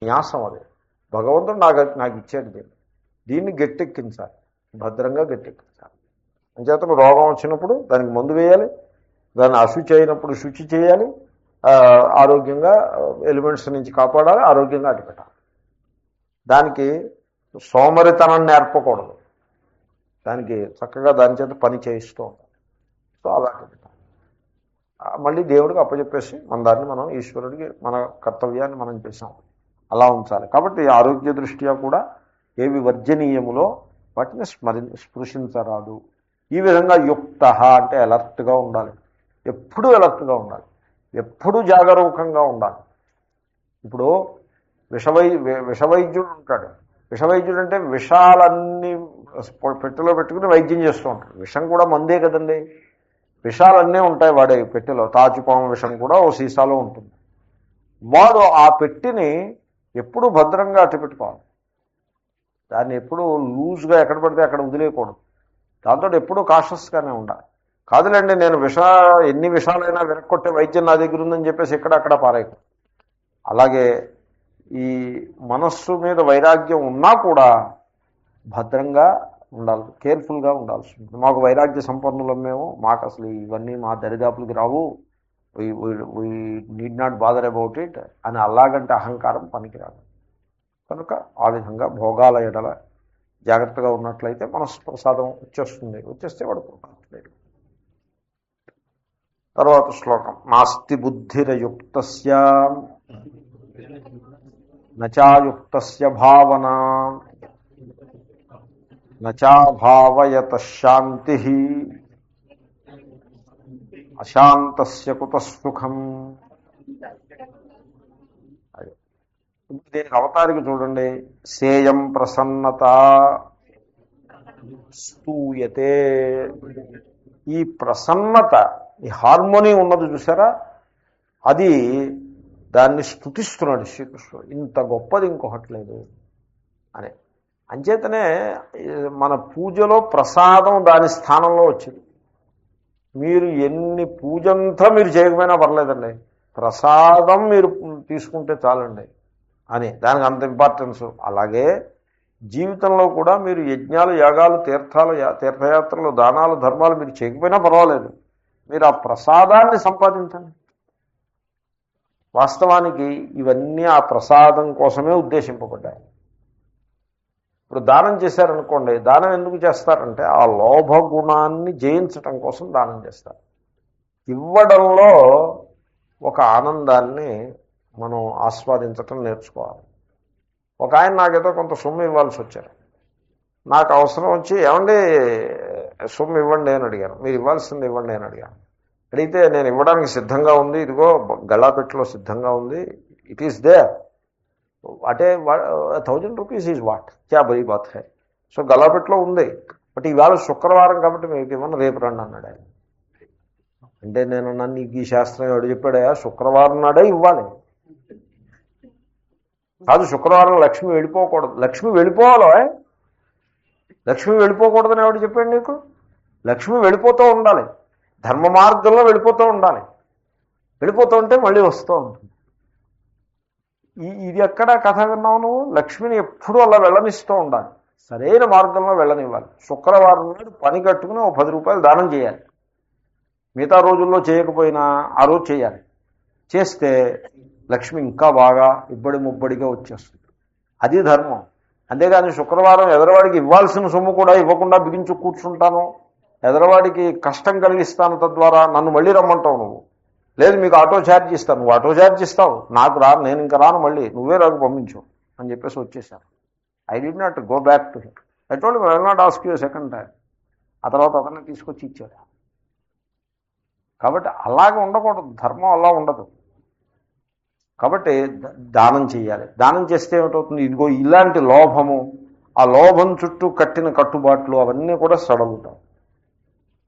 న్యాసం అది. భగవంతుడు నాకు ఇచ్చాడు దీన్ని గట్టెక్కించాలి, భద్రంగా గట్టెక్కించాలి. అంచేతను రోగం వచ్చినప్పుడు దానికి మందు వేయాలి, దాన్ని అశుచి అయినప్పుడు శుచి చేయాలి, ఆరోగ్యంగా ఎలిమెంట్స్ నుంచి కాపాడాలి, ఆరోగ్యంగా అడ్డుపెట్టాలి. దానికి సోమరితనం నేర్పకూడదు, దానికి చక్కగా దాని చేత పని చేయిస్తూ ఉంటాం. సో అలాంటిది మళ్ళీ దేవుడికి అప్పచెప్పేసి మన దాన్ని మనం ఈశ్వరుడికి మన కర్తవ్యాన్ని మనం చేసాం, అలా ఉంచాలి. కాబట్టి ఆరోగ్య దృష్ట్యా కూడా ఏవి వర్జనీయములో వాటిని స్పృశించరాదు. ఈ విధంగా యుక్త అంటే అలర్ట్గా ఉండాలి, ఎప్పుడూ అలర్ట్గా ఉండాలి, ఎప్పుడూ జాగరూకంగా ఉండాలి. ఇప్పుడు విషవైద్యుడు ఉంటాడు. విషవైద్యుడు అంటే విషాలన్నీ పెట్టెలో పెట్టుకుని వైద్యం చేస్తూ ఉంటాడు. విషం కూడా మందే కదండి, విషాలన్నీ ఉంటాయి వాడే పెట్టెలో. తాచుపాము విషం కూడా ఓ సీసాలో ఉంటుంది. వాడు ఆ పెట్టిని ఎప్పుడూ భద్రంగా అట్టి పెట్టుకోవాలి, దాన్ని ఎప్పుడూ లూజ్గా ఎక్కడ పడితే అక్కడ వదిలేయకూడదు. దాంతో ఎప్పుడూ కాషస్గానే ఉండాలి. కాదులేండి నేను ఎన్ని విషాలైనా వెనక్కొట్టే వైద్యం నా దగ్గర ఉందని చెప్పేసి ఎక్కడక్కడ పారేయకూడదు. అలాగే ఈ మనస్సు మీద వైరాగ్యం ఉన్నా కూడా భద్రంగా ఉండాలి, కేర్ఫుల్గా ఉండాల్సి ఉంటుంది. మాకు వైరాగ్య సంపన్నులం మేము, మాకు అసలు ఇవన్నీ మా దరిదాపులకి రావు, we need not bother about it అని అలాగంటే అహంకారం పనికిరాదు. కనుక ఆ విధంగా భోగాల ఎడల జాగ్రత్తగా ఉన్నట్లయితే మనస్ప్రసాదం వచ్చేస్తే వాడు పోతాడు. తర్వాత శ్లోకం. నాస్తి బుద్ధిరయుక్తస్య నచాయుక్తస్య భావన నచాభావయత శాంతి అశాంతస్య కుతః సుఖం. దీనికి అవతారికి చూడండి. సేయం ప్రసన్నత స్తూయతే. ఈ ప్రసన్నత, ఈ హార్మోనీ ఉన్నది చూసారా, అది దాన్ని స్తుతిస్తున్నాడు శ్రీకృష్ణుడు. ఇంత గొప్పది ఇంకొకటి లేదు అని. అంచేతనే మన పూజలో ప్రసాదం దాని స్థానంలో వచ్చింది. మీరు ఎన్ని పూజంతా మీరు చేయకపోయినా పర్లేదండి, ప్రసాదం మీరు తీసుకుంటే చాలండి అని దానికి అంత ఇంపార్టెన్స్. అలాగే జీవితంలో కూడా మీరు యజ్ఞాలు, యాగాలు, తీర్థయాత్రలు, దానాలు, ధర్మాలు మీరు చేయకపోయినా పర్వాలేదు, మీరు ఆ ప్రసాదాన్ని సంపాదించండి. వాస్తవానికి ఇవన్నీ ఆ ప్రసాదం కోసమే ఉద్దేశింపబడ్డాయి. ఇప్పుడు దానం చేశారనుకోండి, దానం ఎందుకు చేస్తారంటే ఆ లోభ గుణాన్ని జయించటం కోసం దానం చేస్తారు. ఇవ్వడంలో ఒక ఆనందాన్ని మనం ఆస్వాదించటం నేర్చుకోవాలి. ఒక ఆయన నాకేదో కొంత సొమ్ము ఇవ్వాల్సి వచ్చారు. నాకు అవసరం వచ్చి ఏమండి సొమ్ము ఇవ్వండి అని అడిగాను. మీరు ఇవ్వాల్సింది ఇవ్వండి అని అడిగాను. అడిగితే నేను ఇవ్వడానికి సిద్ధంగా ఉంది, ఇదిగో గల్లాపెట్టులో సిద్ధంగా ఉంది, ఇట్ ఈస్ దే అంటే 1000 రూపీస్ ఈజ్ వాట్ క్యా బరీ బాత్ హై. సో గల్లాపెట్టులో ఉంది, బట్ ఇవాళ శుక్రవారం కాబట్టి మీకు ఇవ్వను, రేపు రండి అన్నాడు ఆయన. అంటే నేను నన్ను ఈ శాస్త్రం ఎవడు చెప్పాడా, శుక్రవారం నాడే ఇవ్వాలి కాదు. శుక్రవారం లక్ష్మి వెళ్ళిపోకూడదు, లక్ష్మి వెళ్ళిపోవాలో, లక్ష్మి వెళ్ళిపోకూడదని ఎవడు చెప్పాడు నీకు? లక్ష్మి వెళ్ళిపోతూ ఉండాలి, ధర్మ మార్గంలో వెళ్ళిపోతూ ఉండాలి. వెళ్ళిపోతూ ఉంటే మళ్ళీ వస్తూ ఉంటుంది. ఇది ఎక్కడ కథ విన్నావు నువ్వు? లక్ష్మిని ఎప్పుడూ అలా వెళ్ళనిస్తూ ఉండాలి, సరైన మార్గంలో వెళ్ళనివ్వాలి. శుక్రవారం నాడు పని కట్టుకుని ఓ 10 రూపాయలు దానం చేయాలి. మిగతా రోజుల్లో చేయకపోయినా ఆ రోజు చేయాలి. చేస్తే లక్ష్మి ఇంకా బాగా ఇబ్బడి ముబ్బడిగా వచ్చేస్తుంది. అది ధర్మం. అంతేగాని శుక్రవారం ఎదరవాడికి ఇవ్వాల్సిన సొమ్ము కూడా ఇవ్వకుండా బిగించు కూర్చుంటాను, ఎదరవాడికి కష్టం కలిగిస్తాను, తద్వారా నన్ను మళ్ళీ రమ్మంటావు నువ్వు. లేదు మీకు ఆటో ఛార్జ్ ఇస్తాను, నువ్వు ఆటో ఛార్జ్ ఇస్తావు, నాకు రాను, నేను ఇంకా రాను, మళ్ళీ నువ్వే రాకు పంపించు అని చెప్పేసి వచ్చేసాను. I did not go back to him. I told I will not ask you second time. ఆ తర్వాత అతన్ని తీసుకొచ్చి ఇచ్చాడు. కాబట్టి అలాగే ఉండకూడదు, ధర్మం అలా ఉండదు. కాబట్టి దానం చేయాలి. దానం చేస్తే ఏమిటవుతుంది? ఇదిగో ఇలాంటి లోభము, ఆ లోభం చుట్టూ కట్టిన కట్టుబాట్లు అవన్నీ కూడా సడలుతాం.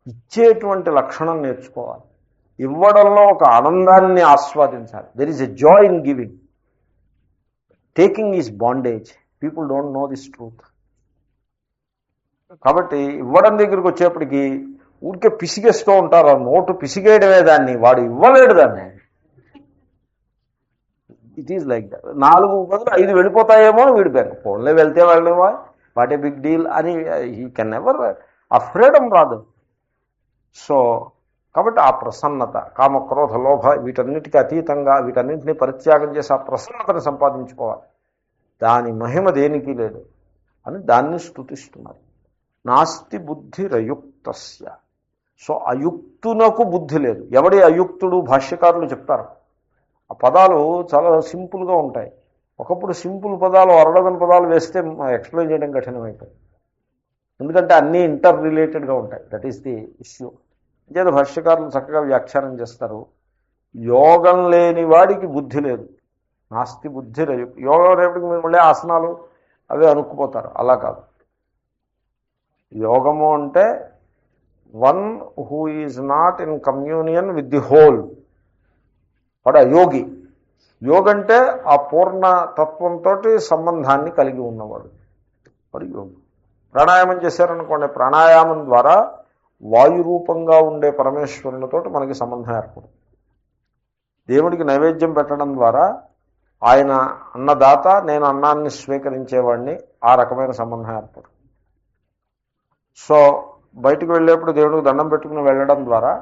ఇచ్చేటువంటి లక్షణం నేర్చుకోవాలి. ఇవ్వడంలో ఒక ఆనందాన్ని ఆస్వాదించాలి. There is a joy in giving. Taking is bondage. People don't know this truth. కాబట్టి ఇవ్వడం దగ్గరికి వచ్చేప్పటికి ఊరికే పిసిగేస్తూ ఉంటారు. ఆ నోటు పిసిగేయడమే దాన్ని, వాడు ఇవ్వలేడు దాన్ని. It is like that. 4 బదులు 5 వెళ్ళిపోతాయేమో అని వీడి బెంగ. ఫోన్లో వెళ్తే వెళ్ళవా, వాట్ ఏ బిగ్ డీల్ అని హీ కెన్ నెవర్. ఆ ఫ్రీడమ్ రాదు. సో కాబట్టి ఆ ప్రసన్నత, కామక్రోధ లోభ వీటన్నిటికీ అతీతంగా వీటన్నింటినీ పరిత్యాగం చేసి ఆ ప్రసన్నతను సంపాదించుకోవాలి. దాని మహిమ దేనికి లేదు అని దాన్ని స్తుతిస్తున్నారు. నాస్తి బుద్ధిరయుక్తస్య. సో అయుక్తునకు బుద్ధి లేదు. ఎవడి అయుక్తుడు? భాష్యకారులు చెప్తారు. ఆ పదాలు చాలా సింపుల్గా ఉంటాయి. ఒకప్పుడు సింపుల్ పదాలు, అరడదన పదాలు వేస్తే ఎక్స్ప్లెయిన్ చేయడం కఠినమైపోయింది. ఎందుకంటే అన్నీ ఇంటర్ రిలేటెడ్గా ఉంటాయి. That is the issue. అంచేత భాష్యకారులు చక్కగా వ్యాఖ్యానం చేస్తారు. యోగం లేని వాడికి బుద్ధి లేదు. నాస్తి బుద్ధి యోగం రేపటికి మీరు మళ్ళీ ఆసనాలు అవి అనుక్కుపోతారు. అలా కాదు. యోగము అంటే one who is not in communion with the whole, వాడు అయోగి. యోగ అంటే ఆ పూర్ణ తత్వంతో సంబంధాన్ని కలిగి ఉన్నవాడు, వాడు యోగి. ప్రాణాయామం చేశారనుకోండి, ప్రాణాయామం ద్వారా వాయురూపంగా ఉండే పరమేశ్వరునితో మనకి సంబంధం ఏర్పడుతుంది. దేవుడికి నైవేద్యం పెట్టడం ద్వారా ఆయన అన్నదాత, నేను అన్నాన్ని స్వీకరించేవాడిని, ఆ రకమైన సంబంధం ఏర్పడుతుంది. సో బయటకు వెళ్ళేప్పుడు దేవుడికి దండం పెట్టుకుని వెళ్ళడం ద్వారా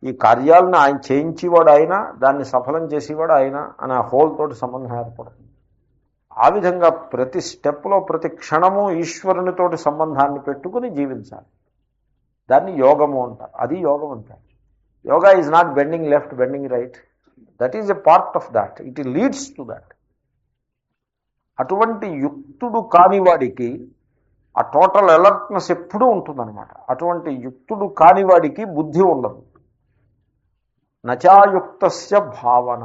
ఈ కార్యాలను ఆయన చేయించేవాడు ఆయన, దాన్ని సఫలం చేసేవాడు ఆయన అని ఆ హోల్ తోటి సంబంధం ఏర్పడుతుంది. ఆ విధంగా ప్రతి స్టెప్లో ప్రతి క్షణము ఈశ్వరునితోటి సంబంధాన్ని పెట్టుకుని జీవించాలి. దాన్ని యోగము అంటారు. అది యోగం అంటారు. Yoga is not bending left, bending right. That is a part of that. It leads to that. అటువంటి యుక్తుడు కానివాడికి ఆ టోటల్ అలర్ట్నెస్ ఎప్పుడూ ఉంటుందన్నమాట. అటువంటి యుక్తుడు కానివాడికి బుద్ధి ఉండదు. నచాయుక్తస్య భావన.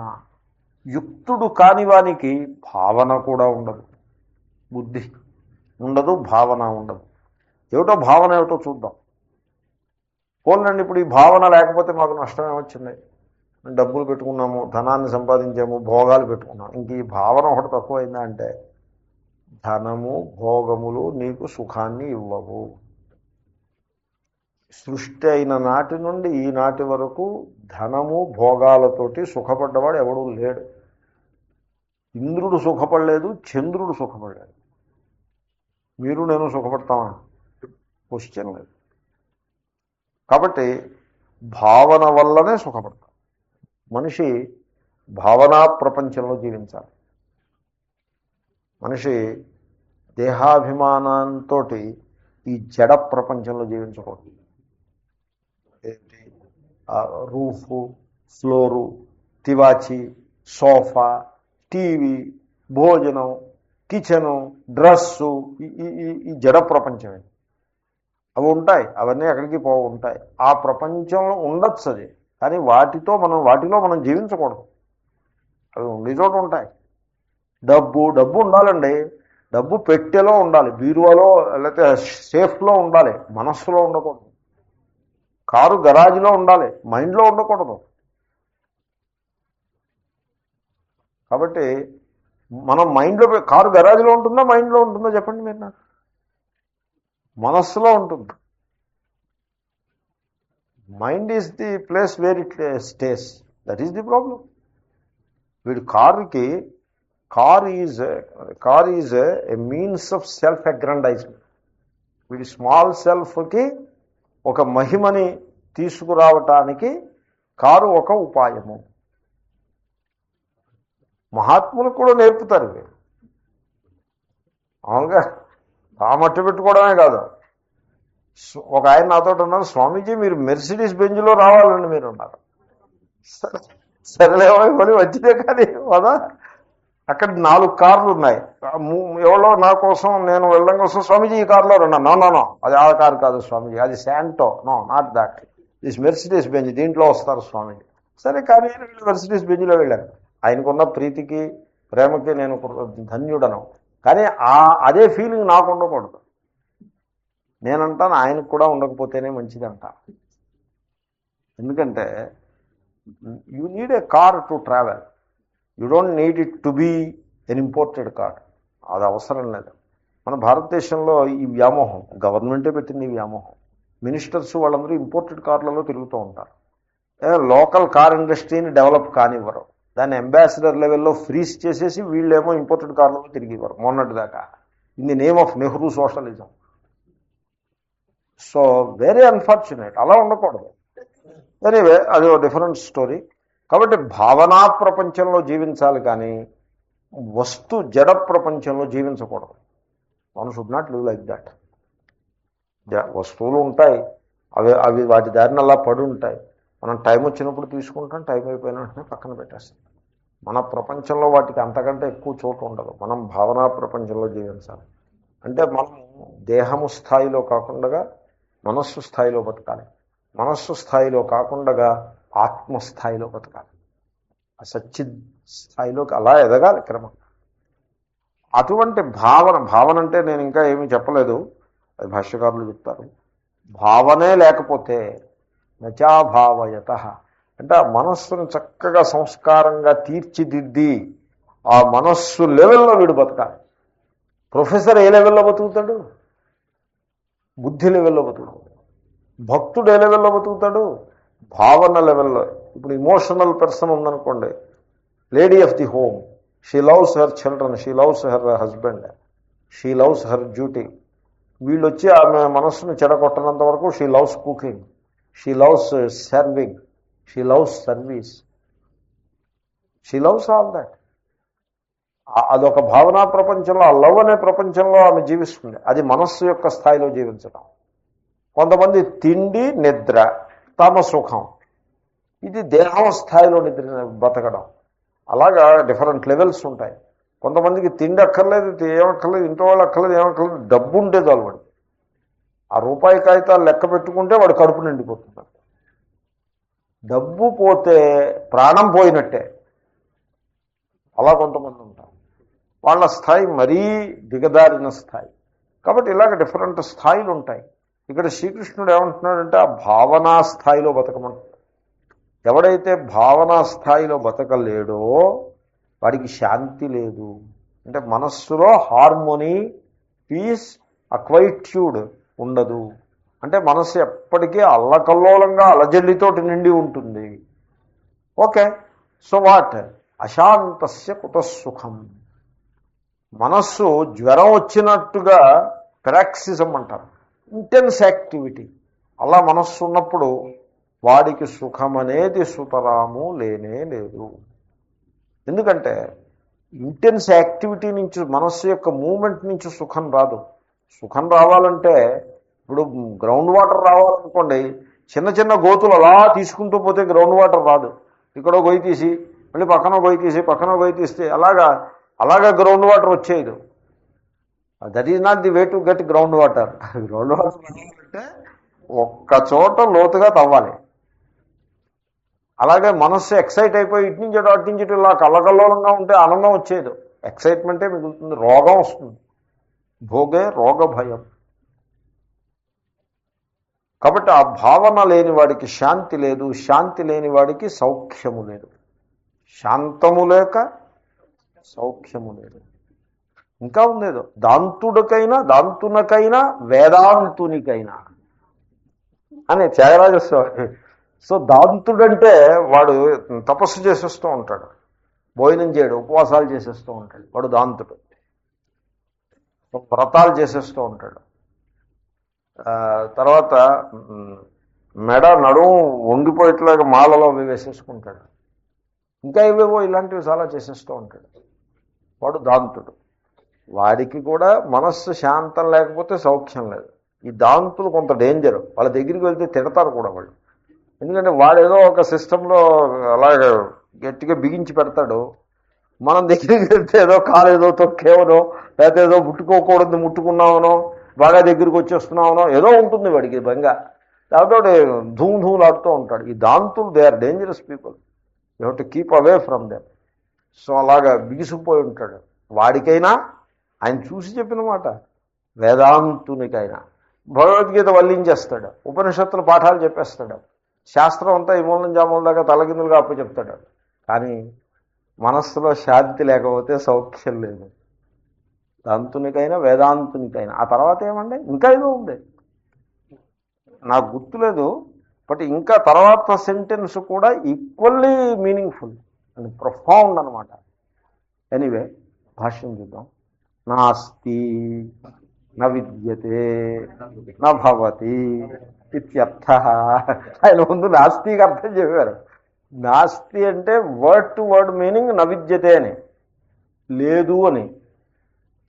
యుక్తుడు కానివానికి భావన కూడా ఉండదు, బుద్ధి ఉండదు, భావన ఉండదు. ఏమిటో భావన ఏమిటో చూద్దాం. పోలండి, ఇప్పుడు ఈ భావన లేకపోతే మాకు నష్టం ఏమొచ్చింది? డబ్బులు పెట్టుకున్నాము, ధనాన్ని సంపాదించాము, భోగాలు పెట్టుకున్నాము. ఇంక ఈ భావన ఒకటి తక్కువైందా అంటే ధనము భోగములు నీకు సుఖాన్ని ఇవ్వవు. సృష్టి అయిన నాటి నుండి ఈనాటి వరకు ధనము భోగాలతోటి సుఖపడ్డవాడు ఎవడూ లేడు. ఇంద్రుడు సుఖపడలేదు, చంద్రుడు సుఖపడలేదు. మీరు నేను సుఖపడతామా? క్వశ్చన్ లేదు. కాబట్టి భావన వల్లనే సుఖపడతాం. మనిషి భావనా ప్రపంచంలో జీవించాలి. మనిషి దేహాభిమానంతో ఈ జడ ప్రపంచంలో జీవించకూడదు. ఏంటి? రూఫు, ఫ్లోరు, తివాచి, సోఫా, టీవీ, భోజనం, కిచెను, డ్రస్సు, ఈ జడ ప్రపంచమే. అవి ఉంటాయి, అవన్నీ ఎక్కడికి ఉంటాయి. ఆ ప్రపంచంలో ఉండొచ్చు అది, కానీ వాటిలో మనం జీవించకూడదు. అవి ఉండే చోట ఉంటాయి. డబ్బు ఉండాలండి. డబ్బు పెట్టెలో ఉండాలి, బీరువాలో లేకపోతే సేఫ్లో ఉండాలి, మనస్సులో ఉండకూడదు. కారు గరాజ్లో ఉండాలి, మైండ్లో ఉండకూడదు. కాబట్టి మనం మైండ్లో, కారు గరాజ్లో ఉంటుందా మైండ్లో ఉంటుందో చెప్పండి మీరు నాకు? మనస్సులో ఉంటుంది. Mind is the place where it stays. That is the problem. వీడు car is a means of self aggrandizement. వీడి స్మాల్ సెల్ఫ్కి ఒక మహిమని తీసుకురావటానికి కారు ఒక ఉపాయము. మహాత్ములు కూడా నేర్పుతారు ఇవి. మామూలుగా మట్టి పెట్టుకోవడమే కాదు. ఒక ఆయన నాతో ఉన్నారు, స్వామీజీ మీరు మెర్సిడీస్ బెంజ్లో రావాలండి మీరు ఉన్నారు. సరేలేమో కొని వచ్చితే కానీ కదా, అక్కడ 4 కార్లు ఉన్నాయి. ఎవరో నా కోసం నేను వెళ్ళడం కోసం స్వామీజీ ఈ కార్లో ఉన్నాను. నో అది ఆ కారు కాదు స్వామీజీ, అది Santro. No not that, this Mercedes Benz, దీంట్లో వస్తారు స్వామీజీ. సరే, కానీ మెర్సిడీస్ బెంజ్లో వెళ్ళాను. ఆయనకున్న ప్రీతికి ప్రేమకి నేను ధన్యుడను. కానీ అదే ఫీలింగ్ నాకు ఉండకూడదు. నేనంటాను ఆయనకు కూడా ఉండకపోతేనే మంచిదంట. ఎందుకంటే you need a car to travel. You don't need it to be an imported car. అది అవసరం లేదు. మన భారతదేశంలో ఈ వ్యామోహం, గవర్నమెంటే పెట్టింది ఈ వ్యామోహం. మినిస్టర్స్ వాళ్ళందరూ ఇంపోర్టెడ్ కార్లలో తిరుగుతూ ఉంటారు. లోకల్ కార్ ఇండస్ట్రీని డెవలప్ కానివ్వరు. దాన్ని అంబాసిడర్ లెవెల్లో ఫ్రీజ్ చేసేసి వీళ్ళేమో ఇంపోర్టెడ్ కార్లలో తిరిగేవారు మొన్నటి దాకా in the name of Nehru socialism. So very unfortunate, అలా ఉండకూడదు. ఎనీవే అది ఒక డిఫరెంట్ స్టోరీ. కాబట్టి భావనా ప్రపంచంలో జీవించాలి కానీ జడ ప్రపంచంలో జీవించకూడదు. One should not live like that. వస్తువులు ఉంటాయి, అవి వాటి దారిని అలా పడి ఉంటాయి. మనం టైం వచ్చినప్పుడు తీసుకుంటాం, టైం అయిపోయిన వెంటనే పక్కన పెట్టేస్తాం. మన ప్రపంచంలో వాటికి అంతకంటే ఎక్కువ చోటు ఉండదు. మనం భావనా ప్రపంచంలో జీవించాలి. అంటే మనం దేహము స్థాయిలో కాకుండా మనస్సు స్థాయిలో బతకాలి. మనస్సు స్థాయిలో కాకుండా ఆత్మస్థాయిలో బతకాలి. ఆ సచ్చిద్ స్థాయిలోకి అలా ఎదగాలి క్రమం. అటువంటి భావన అంటే నేను ఇంకా ఏమీ చెప్పలేదు, అది భాష్యకారులు చెప్తారు. భావనే లేకపోతే నచాభావయత అంటే ఆ మనస్సును చక్కగా సంస్కారంగా తీర్చిదిద్ది ఆ మనస్సు లెవెల్లో వీడు బతకాలి. ప్రొఫెసర్ ఏ లెవెల్లో బతుకుతాడు? బుద్ధి లెవెల్లో బతుకుతాడు. భక్తుడు ఏ లెవెల్లో బతుకుతాడు? భావన లెవెల్లో. ఇప్పుడు ఇమోషనల్ పర్సన్ ఉందనుకోండి, lady of the home, she loves her children, she loves her husband, she loves her duty. వీళ్ళు వచ్చి ఆమె మనస్సును చెడగొట్టనంత వరకు she loves cooking, she loves serving, she loves service, she loves all that. అదొక భావనా ప్రపంచంలో, ఆ love అనే ప్రపంచంలో ఆమె జీవిస్తుంది. అది మనస్సు యొక్క స్థాయిలో జీవించడం. కొంతమంది తిండి నిద్ర తమ సుఖం, ఇది దేహం స్థాయిలో నిద్ర బతకడం. అలాగా డిఫరెంట్ లెవెల్స్ ఉంటాయి. కొంతమందికి తిండి అక్కర్లేదు, ఏమక్కర్లేదు, ఇంట్లో వాళ్ళు అక్కర్లేదు, ఏమక్కర్లేదు, డబ్బు ఉంటే చాలు వాడు. ఆ రూపాయి కాగితాలు లెక్క పెట్టుకుంటే వాడు కడుపు నిండిపోతున్నాడు. డబ్బు పోతే ప్రాణం పోయినట్టే. అలా కొంతమంది ఉంటారు. వాళ్ళ స్థాయి మరీ దిగదారిన స్థాయి. కాబట్టి ఇలాగ డిఫరెంట్ స్థాయిలు ఉంటాయి. ఇక్కడ శ్రీకృష్ణుడు ఏమంటున్నాడంటే ఆ భావనా స్థాయిలో బతకమంటున్నాడు. ఎవడైతే భావనా స్థాయిలో బతకలేడో వాడికి శాంతి లేదు. అంటే మనస్సులో హార్మోనీ, పీస్, అక్వైట్యూడ్ ఉండదు. అంటే మనస్సు ఎప్పటికీ అల్లకల్లోలంగా అలజల్లితోటి నిండి ఉంటుంది. Okay, so what? అశాంతస్య కుతసుఖం. మనస్సు జ్వరం వచ్చినట్టుగా పెరాక్సిజం అంటారు, ఇంటెన్స్ యాక్టివిటీ. అలా మనస్సు ఉన్నప్పుడు వాడికి సుఖం అనేది సుతరాము లేనే లేదు. ఎందుకంటే ఇంటెన్స్ యాక్టివిటీ నుంచి, మనస్సు యొక్క మూమెంట్ నుంచి సుఖం రాదు. సుఖం రావాలంటే ఇప్పుడు గ్రౌండ్ వాటర్ రావాలనుకోండి, చిన్న చిన్న గోతులు అలా తీసుకుంటూ పోతే గ్రౌండ్ వాటర్ రాదు. ఇక్కడో గొయ్యి తీసి మళ్ళీ పక్కన గొయ్యి తీసి పక్కన గొయ్యి తీస్తే అలాగా గ్రౌండ్ వాటర్ వచ్చేది. That is not the way to get ground water. Ground water రావాలంటే ఒక్క చోట లోతుగా తవ్వాలి. అలాగే మనస్సు ఎక్సైట్ అయిపోయి ఇటు నుంచి అటు నుంచి ఇటు ఇలా కల్లకల్లోలంగా ఉంటే ఆనందం వచ్చేది, ఎక్సైట్మెంటే మిగులుతుంది, రోగం వస్తుంది. భోగే రోగ భయం. కాబట్టి ఆ భావన లేని వాడికి శాంతి లేదు, శాంతి లేని వాడికి సౌఖ్యము లేదు. శాంతము లేక సౌఖ్యము లేదు. ఇంకా ఉండేదో దాంతునకైనా వేదాంతునికైనా అని త్యాగరాజస్వామి. సో దాంతుడంటే వాడు తపస్సు చేసేస్తూ ఉంటాడు, భోజనం చేయడు, ఉపవాసాలు చేసేస్తూ ఉంటాడు, వాడు దాంతుడు. వ్రతాలు చేసేస్తూ ఉంటాడు. తర్వాత మెడ నడుము వంగిపోయేట్లాగా మాలలో అవి వేసేసుకుంటాడు. ఇంకా ఇవేవో ఇలాంటివి చాలా చేసేస్తూ ఉంటాడు. వాడు దాంతుడు. వాడికి కూడా మనస్సు శాంతం లేకపోతే సౌఖ్యం లేదు. ఈ దాంతులు కొంత డేంజర్. వాళ్ళ దగ్గరికి వెళ్తే తిడతారు కూడా వాళ్ళు. ఎందుకంటే వాడేదో ఒక సిస్టంలో అలాగే గట్టిగా బిగించి పెడతాడు. మనం దగ్గరికి వెళ్తే ఏదో కాలేదో తొక్కేవనో, లేకపోతే ఏదో ముట్టుకోకూడదు ముట్టుకున్నామనో, బాగా దగ్గరికి వచ్చేస్తున్నామనో ఏదో ఉంటుంది వాడికి భంగా. లేకపోతే ధూలాడుతూ ఉంటాడు. ఈ దాంతులు they are dangerous people. You have to keep away from them. So అలాగా బిగిసిపోయి ఉంటాడు. వాడికైనా ఆయన చూసి చెప్పిన మాట, వేదాంతునికైనా భగవద్గీత వల్లించేస్తాడు, ఉపనిషత్తుల పాఠాలు చెప్పేస్తాడు, శాస్త్రం అంతా ఈ మూలం జామూల దాకా తలకిందులుగా అప్పచెప్తాడు. కానీ మనస్సులో శాంతి లేకపోతే సౌఖ్యం లేదు. దాంతునికైనా వేదాంతునికైనా. ఆ తర్వాత ఏమండి ఇంకా ఏదో ఉంది, నాకు గుర్తులేదు. బట్ ఇంకా తర్వాత సెంటెన్స్ కూడా ఈక్వల్లీ మీనింగ్ఫుల్. అని ప్రొఫౌండ్ అనమాట. ఎనీవే భాష్యం చూద్దాం. నాస్తి న విద్యతే న భవతి ఇత్యర్థ. ఆయన ముందు నాస్తికి అర్థం చెప్పారు. నాస్తి అంటే వర్డ్ టు వర్డ్ మీనింగ్ న విద్యతే అని, లేదు అని.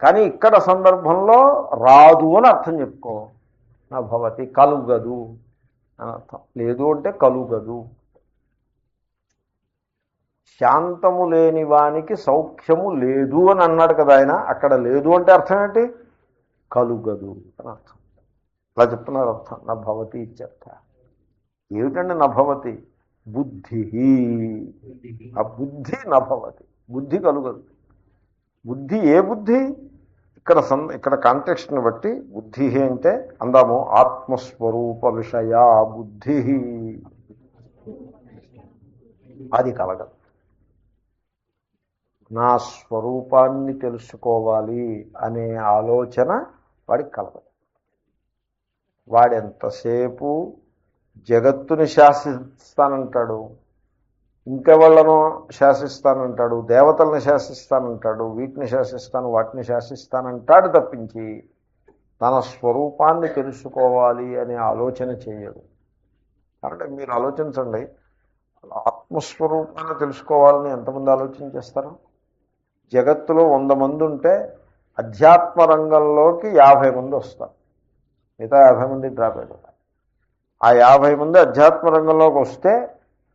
కానీ ఇక్కడ సందర్భంలో రాదు అని అర్థం చెప్పుకో. నా భవతి కలుగదు అని అర్థం. లేదు అంటే కలుగదు. శాంతము లేని వానికి సౌఖ్యము లేదు అని అన్నాడు కదా ఆయన. అక్కడ లేదు అంటే అర్థం ఏంటి? కలుగదు అని అర్థం. అలా చెప్తున్నారు అర్థం. నా భవతి ఇత్యర్థ. ఏమిటండి నభవతి? బుద్ధి. ఆ బుద్ధి నభవతి, బుద్ధి కలుగదు. బుద్ధి ఏ బుద్ధి? ఇక్కడ కాంటెక్స్ట్ని బట్టి బుద్ధి అంటే అందాము ఆత్మస్వరూప విషయ బుద్ధి, అది కలగదు. నా స్వరూపాన్ని తెలుసుకోవాలి అనే ఆలోచన వాడికి కలగదు. వాడెంతసేపు జగత్తుని శాసిస్తానంటాడు, ఇంకెవళ్లను శాసిస్తానంటాడు, దేవతలను శాసిస్తానంటాడు, వీటిని శాసిస్తాను వాటిని శాసిస్తానంటాడు తప్పించి తన స్వరూపాన్ని తెలుసుకోవాలి అనే ఆలోచన చేయడు. కాబట్టి మీరు ఆలోచించండి, ఆత్మస్వరూపాన్ని తెలుసుకోవాలని ఎంతమంది ఆలోచన చేస్తారు? జగత్తులో 100 మంది ఉంటే అధ్యాత్మ రంగంలోకి 50 మంది వస్తారు, మిగతా 50 మంది డ్రాప్ అయిపోతారు. ఆ 50 మంది అధ్యాత్మ రంగంలోకి వస్తే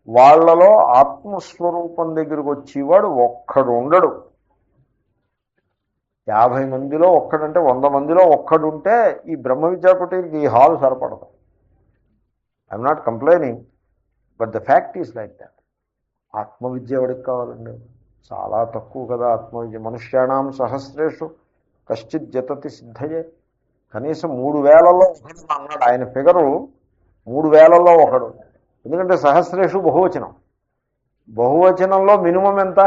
వాళ్లలో ఆత్మస్వరూపం దగ్గరికి వచ్చేవాడు ఒక్కడు ఉండడు. 50 మందిలో ఒక్కడంటే 100 మందిలో ఒక్కడుంటే ఈ బ్రహ్మ విద్యాకుటీకి ఈ హాల్ సరిపడదు. I'm not complaining, but the fact is like that. ఆత్మవిద్య ఎవరికి కావాలండి? చాలా తక్కువ కదా ఆత్మవిద్య. మనుష్యాణం సహస్రేషు కశ్చిత్ జతతి సిద్ధయే. కనీసం 3000లో ఒకడు అన్నాడు ఆయన. ఫిగరు 3000లో ఒకడు. ఎందుకంటే సహస్రేషు బహువచనం. బహువచనంలో మినిమం ఎంత?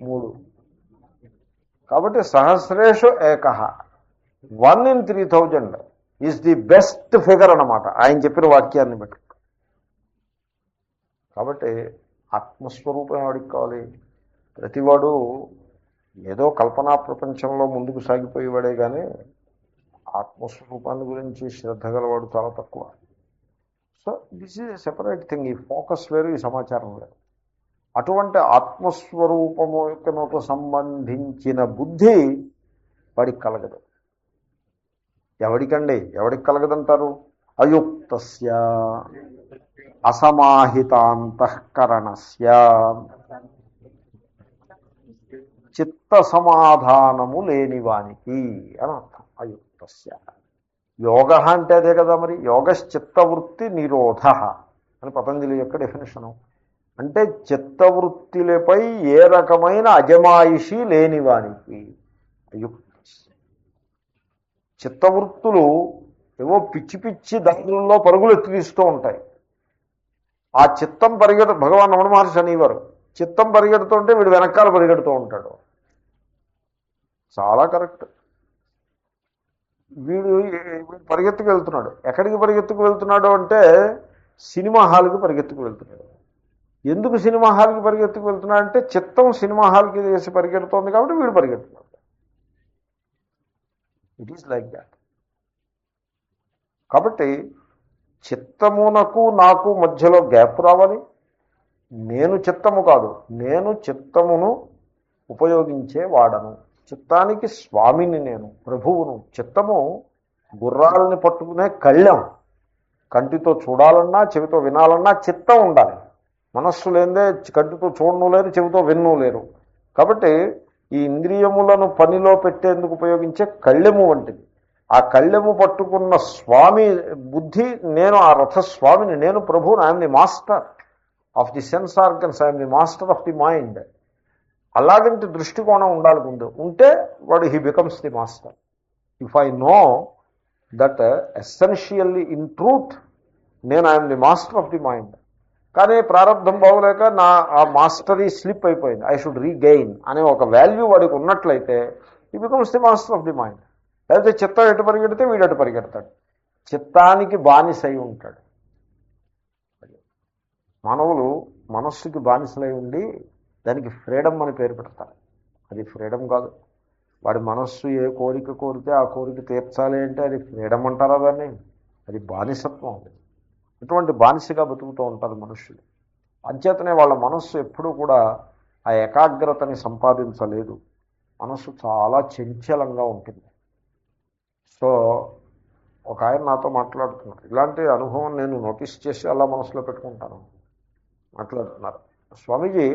3. కాబట్టి సహస్రేషు ఏకః, 1 in 3000 is the best figure అన్నమాట ఆయన చెప్పిన వాక్యాన్ని బట్టి. కాబట్టి ఆత్మస్వరూపం ఎవరికి కావాలి? ప్రతివాడు ఏదో కల్పనా ప్రపంచంలో ముందుకు సాగిపోయేవాడే కానీ ఆత్మస్వరూపాన్ని గురించి శ్రద్ధ గలవాడు చాలా తక్కువ. So this is a separate thing. ఈ ఫోకస్ వేరు, ఈ సమాచారం వేరు. అటువంటి ఆత్మస్వరూపముకు సంబంధించిన బుద్ధి వాడికి కలగదు. ఎవడికండి? ఎవడికి కలగదంటారు? అయుక్తస్య అసమాహితాంతఃకరణస్య చిత్త సమాధానము లేనివానికి అని అర్థం. అయుక్తస్య. యోగ అంటే అదే కదా మరి. యోగశ్చిత్తవృత్తి నిరోధ అని పతంజలి యొక్క డెఫినేషను. అంటే చిత్తవృత్తిలపై ఏ రకమైన అజమాయిషీ లేనివానికి అయుక్తస్య. చిత్తవృత్తులు ఏవో పిచ్చి పిచ్చి దారుల్లో పరుగులు ఎత్తిస్తూ ఉంటాయి. ఆ చిత్తం భగవాన్ రమణ మహర్షి అనేవారు, చిత్తం పరిగెడుతుంటే వీడు వెనకాల పరిగెడుతూ ఉంటాడు. చాలా కరెక్ట్. వీడు పరిగెత్తుకు వెళ్తున్నాడు. ఎక్కడికి పరిగెత్తుకు వెళ్తున్నాడు అంటే సినిమా హాల్కి పరిగెత్తుకు వెళ్తున్నాడు. ఎందుకు సినిమా హాల్కి పరిగెత్తుకు వెళ్తున్నాడు అంటే చిత్తం సినిమా హాల్కి చేసి పరిగెడుతోంది కాబట్టి వీడు పరిగెడుతున్నాడు. It is like that. కాబట్టి చిత్తమునకు నాకు మధ్యలో గ్యాప్ రావాలి. నేను చిత్తము కాదు, నేను చిత్తమును ఉపయోగించే వాడను. చిత్తానికి స్వామిని, నేను ప్రభువును. చిత్తము గుర్రాలని పట్టుకునే కళ్ళెం. కంటితో చూడాలన్నా చెవితో వినాలన్నా చిత్తం ఉండాలి. మనస్సు లేదే కంటితో చూడను లేరు, చెవితో విన్ను లేరు. కాబట్టి ఈ ఇంద్రియములను పనిలో పెట్టేందుకు ఉపయోగించే కళ్ళెము వంటిది. ఆ కళ్ళెము పట్టుకున్న స్వామి బుద్ధి, నేను ఆ రథస్వామిని, నేను ప్రభువుని. I'm the master of the sense organs, I'm the master of the mind. అలాగంటి దృష్టికోణం ఉండాలి ముందు. ఉంటే వాడు he becomes the master. If I know that essentially in truth నేను I'm the master of the mind, కానీ ప్రారంభం బాగోలేక నా ఆ మాస్టరీ స్లిప్ అయిపోయింది, ఐ షుడ్ రీగెయిన్ అనే ఒక వాల్యూ వాడికి ఉన్నట్లయితే he becomes the master of the mind. లేకపోతే చిత్తం ఎటు పరిగెడితే వీడు అటు పరిగెడతాడు. చిత్తానికి బానిసై ఉంటాడు. మానవులు మనస్సుకి బానిసలై ఉండి దానికి ఫ్రీడమ్ అని పేరు పెడతారు. అది ఫ్రీడమ్ కాదు. వాడి మనస్సు ఏ కోరిక కోరితే ఆ కోరిక తీర్చాలి అంటే అది ఫ్రీడమ్ అంటారా దాన్ని? అది బానిసత్వం. ఇటువంటి బానిసగా బతుకుతూ ఉంటారు మనుషులు. అంచేతనే వాళ్ళ మనస్సు ఎప్పుడూ కూడా ఆ ఏకాగ్రతని సంపాదించలేదు. మనస్సు చాలా చంచలంగా ఉంటుంది. సో ఒక ఆయన నాతో మాట్లాడుతున్నారు. ఇలాంటి అనుభవం నేను నోటీస్ చేసి అలా మనసులో పెట్టుకుంటాను. మాట్లాడుతున్నారు, స్వామీజీ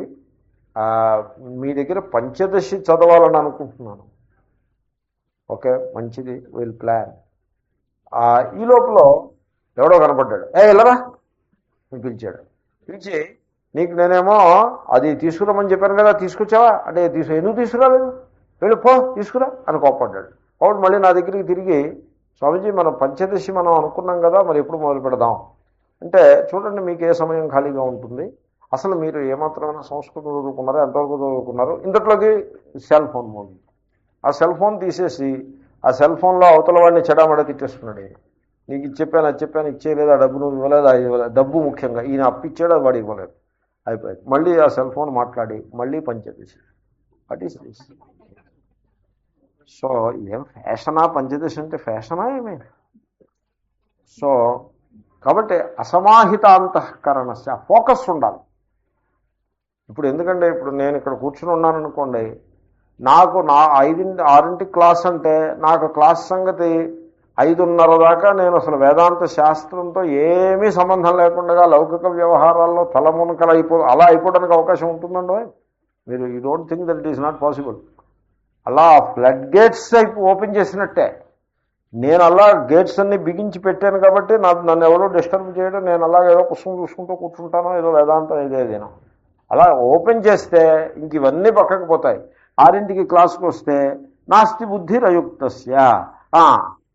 మీ దగ్గర పంచదశి చదవాలని అనుకుంటున్నాను. ఓకే, మంచిది, విల్ ప్లాన్. ఈ లోపల ఎవడో కనపడ్డాడు. వెళ్ళరా పిలిచాడు. పిలిచి నీకు నేనేమో అది తీసుకురామని చెప్పాను కదా, తీసుకొచ్చావా అంటే ఎందుకు తీసుకురాలేదు, వెళ్ళి పో తీసుకురా అని కోప్పడ్డాడు. కాబట్టి మళ్ళీ నా దగ్గరికి తిరిగి స్వామీజీ మనం పంచదశి మనం అనుకున్నాం కదా, మరి ఎప్పుడు మొదలు పెడదాం అంటే, చూడండి మీకు ఏ సమయం ఖాళీగా ఉంటుంది, అసలు మీరు ఏమాత్రమైన సంస్కృతం చదువుకున్నారో, ఎంతవరకు చదువుకున్నారు, ఇంతట్లోకి సెల్ ఫోన్ మోగింది. ఆ సెల్ ఫోన్ తీసేసి ఆ సెల్ ఫోన్లో అవతల వాడిని చెడామడ తిట్టేస్తున్నాడు. నీకు చెప్పాను ఇచ్చేయలేదు, ఆ డబ్బు నువ్వు ఇవ్వలేదు, అది ఇవ్వలేదు, డబ్బు ముఖ్యంగా ఈయన అప్పిచ్చాడు, అది వాడు ఇవ్వలేదు, అయిపోయింది. మళ్ళీ ఆ సెల్ ఫోన్ మాట్లాడి మళ్ళీ Panchadasi. What is this? So ఏం ఫ్యాషనా పంచదశి అంటే? ఫ్యాషనా ఏమే? సో కాబట్టి అసమాహిత అంతఃకరణస్య ఫోకస్ ఉండాలి. ఇప్పుడు ఎందుకంటే ఇప్పుడు నేను ఇక్కడ కూర్చుని ఉన్నాను అనుకోండి, నాకు 6 క్లాస్ అంటే నాకు క్లాస్ సంగతి 5:30 దాకా నేను అసలు వేదాంత శాస్త్రంతో ఏమీ సంబంధం లేకుండా లౌకిక వ్యవహారాల్లో తలమునకలు అలా అయిపోవడానికి అవకాశం ఉంటుందండి. మీరు you don't think that it is not possible. అలా ఫ్లడ్ గేట్స్ ఓపెన్ చేసినట్టే. నేను అలా గేట్స్ అన్ని బిగించి పెట్టాను కాబట్టి నన్ను ఎవరో డిస్టర్బ్ చేయడం, నేను అలా ఏదో పుస్తకం చూసుకుంటూ కూర్చుంటానో, ఏదో వేదాంతం ఏదేదేనో అలా ఓపెన్ చేస్తే ఇంక ఇవన్నీ పక్కకు పోతాయి. 6ంటికి క్లాసుకు వస్తే నాస్తి బుద్ధి రయుక్తస్య,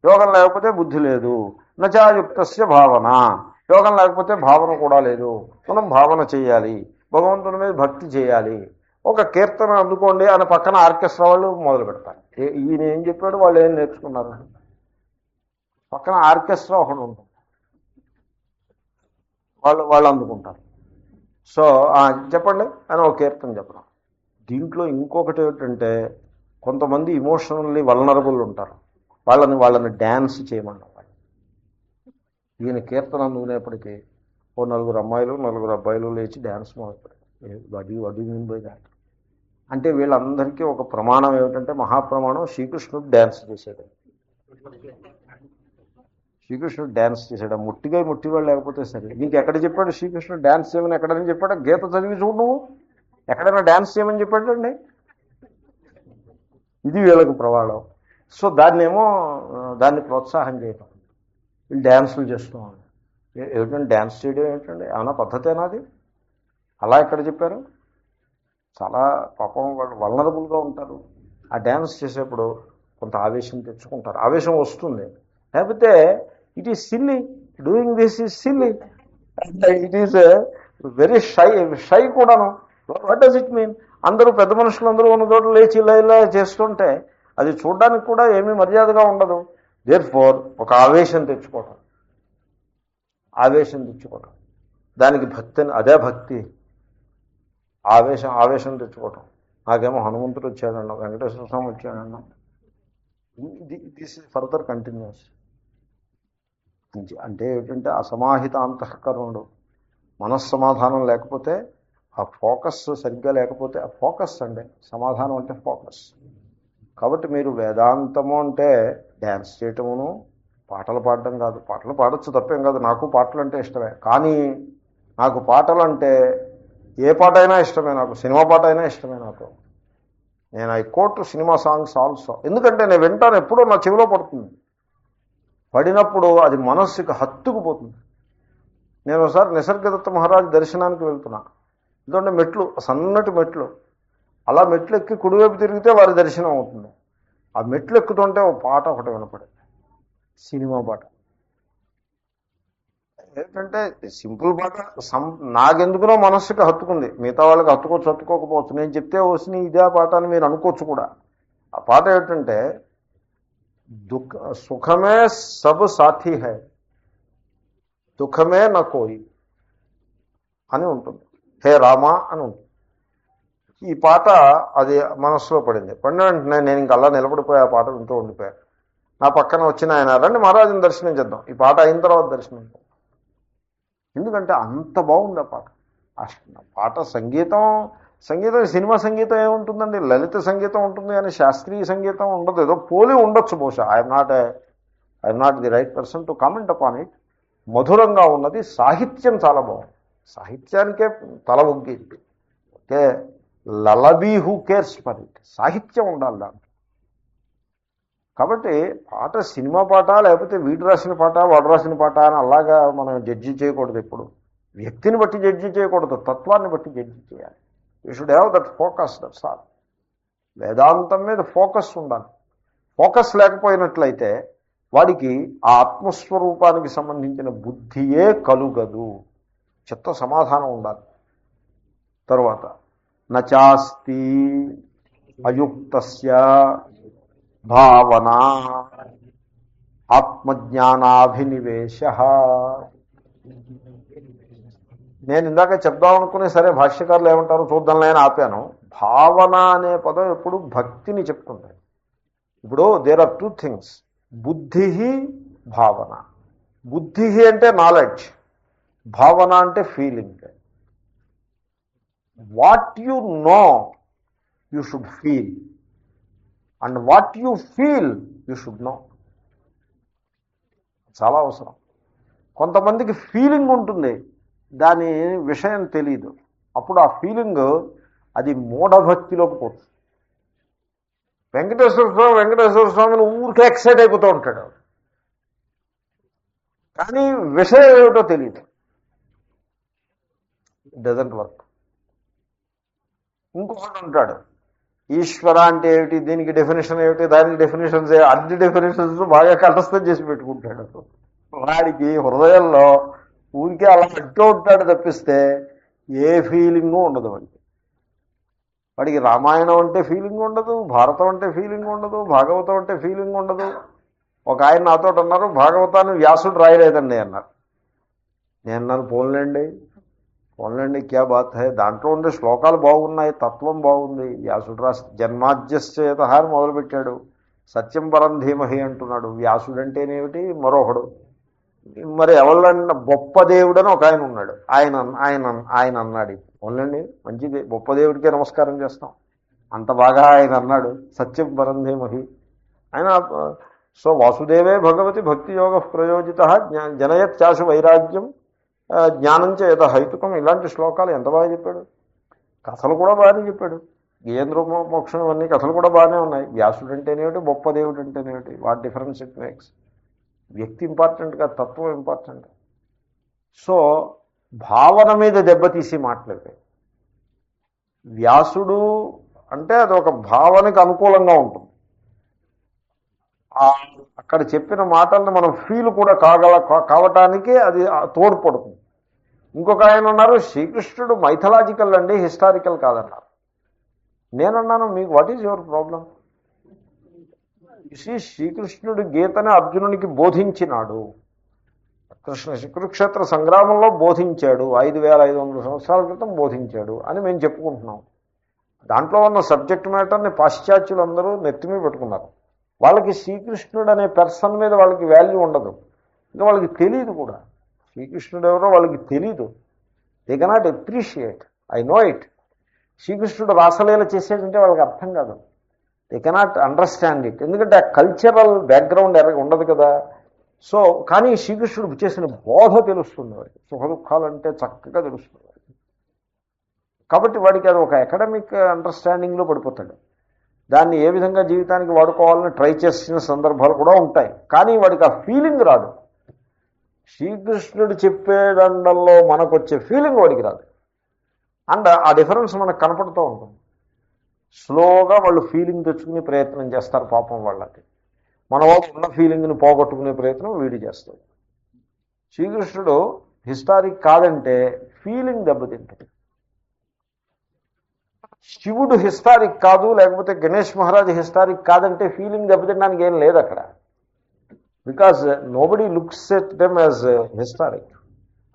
యోగం లేకపోతే బుద్ధి లేదు, నచాయుక్తస్య భావన, యోగం లేకపోతే భావన కూడా లేదు. మనం భావన చేయాలి, భగవంతుని మీద భక్తి చేయాలి, ఒక కీర్తన అందుకోండి అని పక్కన ఆర్కెస్ట్రా వాళ్ళు మొదలు పెడతారు. ఈయన ఏం చెప్పాడు, వాళ్ళు ఏం నేర్చుకున్నారు? పక్కన ఆర్కెస్ట్రా ఒకటి ఉంటుంది, వాళ్ళు అందుకుంటారు. సో చెప్పండి అని ఒక కీర్తన చెప్పడం. దీంట్లో ఇంకొకటి ఏమిటంటే, కొంతమంది ఇమోషనల్లీ వల్నరబుల్ ఉంటారు, వాళ్ళని డ్యాన్స్ చేయమన్నారు. ఈయన కీర్తన అందుకునేప్పటికీ ఓ 4 అమ్మాయిలు 4 అబ్బాయిలు లేచి డ్యాన్స్ మొదలుపెట్టారు. వడి మీన్ బై దాట్ అంటే వీళ్ళందరికీ ఒక ప్రమాణం ఏమిటంటే, మహాప్రమాణం, శ్రీకృష్ణుడు డ్యాన్స్ చేశాడు. శ్రీకృష్ణుడు డ్యాన్స్ చేశాడు. ముట్టివాళ్ళు లేకపోతే సరే. నీకు ఎక్కడ చెప్పాడు శ్రీకృష్ణుడు డ్యాన్స్ చేయమని? ఎక్కడని చెప్పాడు? గీత చదివి చూడు నువ్వు, ఎక్కడైనా డ్యాన్స్ చేయమని చెప్పాడండి? ఇది వీళ్ళకు ప్రమాణం. సో దాన్ని ప్రోత్సాహం చేయటం, వీళ్ళు డ్యాన్సులు చేస్తున్నాం. ఏమిటండి డ్యాన్స్ చేయడం ఏమిటండి? ఏమన్నా పద్ధతేనా అది? అలా ఎక్కడ చెప్పారు? చాలా పాపం వాళ్ళు వల్నరబుల్గా ఉంటారు. ఆ డ్యాన్స్ చేసేప్పుడు కొంత ఆవేశం తెచ్చుకుంటారు, ఆవేశం వస్తుంది. లేకపోతే it is silly, doing this is silly, it is very shy కూడాను. What does it mean? అందరూ పెద్ద మనుషులు అందరూ ఉన్న చోట లేచి ఇలా చేస్తుంటే అది చూడడానికి కూడా ఏమీ మర్యాదగా ఉండదు. దేర్ఫోర్ ఒక ఆవేశం తెచ్చుకోవటం, దానికి భక్తి, అదే భక్తి. ఆవేశం తెచ్చుకోవటం. నాకేమో హనుమంతుడు వచ్చాడన్నా, వెంకటేశ్వర స్వామి వచ్చాడన్నా, దిస్ ఇస్ ఫర్దర్ కంటిన్యూస్. అంటే ఏమిటంటే అసమాహిత అంతఃకరణుడు, మనస్సమాధానం లేకపోతే, ఆ ఫోకస్ సరిగ్గా లేకపోతే, ఆ ఫోకస్ అండి సమాధానం అంటే ఫోకస్. కాబట్టి మీరు వేదాంతము అంటే డ్యాన్స్ చేయటమును పాటలు పాడడం కాదు. పాటలు పాడచ్చు, తప్పేం కాదు, నాకు పాటలు అంటే ఇష్టమే. కానీ నాకు పాటలు అంటే ఏ పాట అయినా ఇష్టమే, నాకు సినిమా పాట అయినా ఇష్టమే. నేను I quote cinema songs also. ఎందుకంటే నేను వింటాను, ఎప్పుడో నా చెవిలో పడుతుంది, పడినప్పుడు అది మనస్సుకి హత్తుకుపోతుంది. నేను ఒకసారి నిసర్గదత్త మహారాజు దర్శనానికి వెళ్తున్నా. ఎందుకంటే మెట్లు, సన్నటి మెట్లు, అలా మెట్లు ఎక్కి కుడివైపు తిరిగితే వారి దర్శనం అవుతుంది. ఆ మెట్లు ఎక్కుతుంటే ఒక పాట ఒకటి వినపడింది, సినిమా పాట. ఏంటంటే సింపుల్ పాట, నాకెందుకునో మనస్సుకి హత్తుకుంది. మిగతా వాళ్ళకి హత్తుకోకపోవచ్చు, నేను చెప్తే వచ్చిన ఇదే పాట అని మీరు అనుకోవచ్చు కూడా. ఆ పాట ఏమిటంటే, సుఖమే సబ్ సాథీ హై, దుఃఖమే నా కోయి అని ఉంటుంది. హే రామా అని ఉంటుంది. ఈ పాట అది మనస్సులో పడిన వెంటనే నేను ఇంక అలా నిలబడిపోయి ఆ పాట వింటూ ఉండిపోయాను. నా పక్కన వచ్చిన ఆయన రండి మహారాజుని దర్శనం చేద్దాం, ఈ పాట అయిన తర్వాత దర్శనం చేద్దాం. ఎందుకంటే అంత బాగుంది ఆ పాట. పాట సంగీతం సినిమా సంగీతం ఏముంటుందండి, లలిత సంగీతం ఉంటుంది కానీ శాస్త్రీయ సంగీతం ఉండదు. ఏదో పోలి ఉండొచ్చు బహుశా. I'm not the right person to comment upon it. మధురంగా ఉన్నది, సాహిత్యం చాలా బాగుంది, సాహిత్యానికే తల ఒగ్గింది. Okay, lullaby who cares for it, సాహిత్యం ఉండాలి దాంట్లో. కాబట్టి పాట సినిమా పాట లేకపోతే వీడు రాసిన పాట వాడు రాసిన పాట అని అలాగా మనం జడ్జి చేయకూడదు. ఎప్పుడు వ్యక్తిని బట్టి జడ్జి చేయకూడదు, తత్వాన్ని బట్టి జడ్జి చేయాలి. You should have that focus, that's all. వేదాంతం మీద ఫోకస్ ఉండాలి. ఫోకస్ లేకపోయినట్లయితే వాడికి ఆ ఆత్మస్వరూపానికి సంబంధించిన బుద్ధియే కలుగదు. చిత్త సమాధానం ఉండాలి. తరువాత నచాస్తి అయుక్తస్య భావన ఆత్మజ్ఞానాభినివేశ. నేను ఇందాక చెప్దామనుకునే సరే భాష్యకారులు ఏమంటారు చూద్దాంలే అని ఆపాను. భావన అనే పదం ఎప్పుడు భక్తిని చెప్తుంది. ఇప్పుడు దేర్ ఆర్ టూ థింగ్స్, బుద్ధి, భావన. బుద్ధి అంటే నాలెడ్జ్, భావన అంటే feeling. What you know you should feel, and what you feel you should know. చాలా అవసరం. కొంతమందికి ఫీలింగ్ ఉంటుంది, దాని విషయం తెలీదు. అప్పుడు ఆ ఫీలింగ్ అది మూఢభక్తిలోకి పోతుంది. వెంకటేశ్వర స్వామిని ఊరికే ఎక్సైట్ అయిపోతూ ఉంటాడు, కానీ విషయం ఏమిటో తెలియదు. It doesn't work. ఇంకొకటి ఉంటాడు, ఈశ్వర అంటే ఏమిటి, దీనికి డెఫినేషన్ ఏమిటి, దానికి డెఫినేషన్స్, అన్ని డెఫినేషన్స్ బాగా కంఠస్థం చేసి పెట్టుకుంటాడు. వాడికి హృదయంలో ఊరికే అలా అంటూ ఉంటాడు తప్పిస్తే ఏ ఫీలింగు ఉండదు. వాడికి రామాయణం అంటే ఫీలింగ్ ఉండదు, భారతం అంటే ఫీలింగ్ ఉండదు, భాగవతం అంటే ఫీలింగ్ ఉండదు. ఒక ఆయన నాతో అన్నారు, భాగవతాన్ని వ్యాసుడు రాయలేదండి అన్నారు. నేను నన్ను పోన్లేండి క్యా బాత్ హై, దాంట్లో ఉండే శ్లోకాలు బాగున్నాయి, తత్వం బాగుంది. వ్యాసుడు రాసి జన్మాద్యశ్చేత అని మొదలుపెట్టాడు, సత్యం పరం ధీమహి అంటున్నాడు. వ్యాసుడు అంటేనేమిటి, మరొకడు. మరి ఎవళ్ళన్న గొప్ప దేవుడు అని ఒక ఆయన ఉన్నాడు, ఆయన అన్నాడు. పోన్లేండి మంచిది, గొప్ప దేవుడికే నమస్కారం చేస్తాం, అంత బాగా ఆయన అన్నాడు సత్యం పరం ధీమహి. ఆయన సో వాసుదేవే భగవతి భక్తి యోగ ప్రయోజిత జనయత్యాశు వైరాగ్యం జ్ఞానం చేత హైతుకం. ఇలాంటి శ్లోకాలు ఎంత బాగా చెప్పాడు. కథలు కూడా బాగానే చెప్పాడు. గేంద్ర మోక్షం అన్ని కథలు కూడా బాగానే ఉన్నాయి. వ్యాసుడు అంటేనేమిటి, గొప్ప దేవుడు అంటేనేమిటి, వాట్ డిఫరెన్స్ ఇట్ మేక్స్. వ్యక్తి ఇంపార్టెంట్ కాదు, తత్వం ఇంపార్టెంట్. సో భావన మీద దెబ్బతీసి మాట్లాడితే వ్యాసుడు అంటే అది ఒక భావనకు అనుకూలంగా ఉంటుంది. అక్కడ చెప్పిన మాటలను మనం ఫీల్ కూడా కావటానికి అది తోడ్పడుతుంది. ఇంకొక ఆయన ఉన్నారు, శ్రీకృష్ణుడు మైథలాజికల్ అండి, హిస్టారికల్ కాదన్నారు. నేనన్నాను, మీకు వాట్ ఈజ్ యువర్ ప్రాబ్లం? శ్రీకృష్ణుడు గీతని అర్జునునికి బోధించినాడు, కురుక్షేత్ర సంగ్రామంలో బోధించాడు, 5500 సంవత్సరాల క్రితం బోధించాడు అని మేము చెప్పుకుంటున్నాం. దాంట్లో ఉన్న సబ్జెక్ట్ మ్యాటర్ని పాశ్చాత్యులందరూ నెత్తిమీ పెట్టుకున్నారు. వాళ్ళకి శ్రీకృష్ణుడు అనే పర్సన్ మీద వాళ్ళకి వాల్యూ ఉండదు, ఇంకా వాళ్ళకి తెలియదు కూడా. శ్రీకృష్ణుడు ఎవరో వాళ్ళకి తెలీదు. They cannot appreciate. I know it. శ్రీకృష్ణుడు రాసలీల చేసేటంటే వాళ్ళకి అర్థం కాదు. They cannot understand it. ఎందుకంటే ఆ కల్చరల్ బ్యాక్గ్రౌండ్ ఉండదు కదా. సో కానీ శ్రీకృష్ణుడు చేసిన బోధ తెలుస్తుంది వాడికి, సుఖ దుఃఖాలంటే చక్కగా తెలుస్తుంది వాడికి. కాబట్టి వాడికి అది ఒక అకాడమిక్ అండర్స్టాండింగ్లో పడిపోతాడు. దాన్ని ఏ విధంగా జీవితానికి వాడుకోవాలని ట్రై చేసిన సందర్భాలు కూడా ఉంటాయి, కానీ వాడికి ఆ ఫీలింగ్ రాదు. శ్రీకృష్ణుడు చెప్పేదండంలో మనకు వచ్చే ఫీలింగ్ వాడికి రాదు. అండ్ ఆ డిఫరెన్స్ మనకు కనపడుతూ ఉంటుంది. స్లోగా వాళ్ళు ఫీలింగ్ తెచ్చుకునే ప్రయత్నం చేస్తారు పాపం వాళ్ళకి. మన వాళ్ళు ఉన్న ఫీలింగ్ని పోగొట్టుకునే ప్రయత్నం వీడు చేస్తాడు. శ్రీకృష్ణుడు హిస్టారిక్ కాదంటే ఫీలింగ్ దెబ్బతింటుంది. శివుడు హిస్టారిక్ కాదు, లేకపోతే గణేష్ మహారాజ్ హిస్టారిక్ కాదంటే ఫీలింగ్ దెబ్బతినడానికి ఏం లేదు అక్కడ. Because nobody looks at them as historic.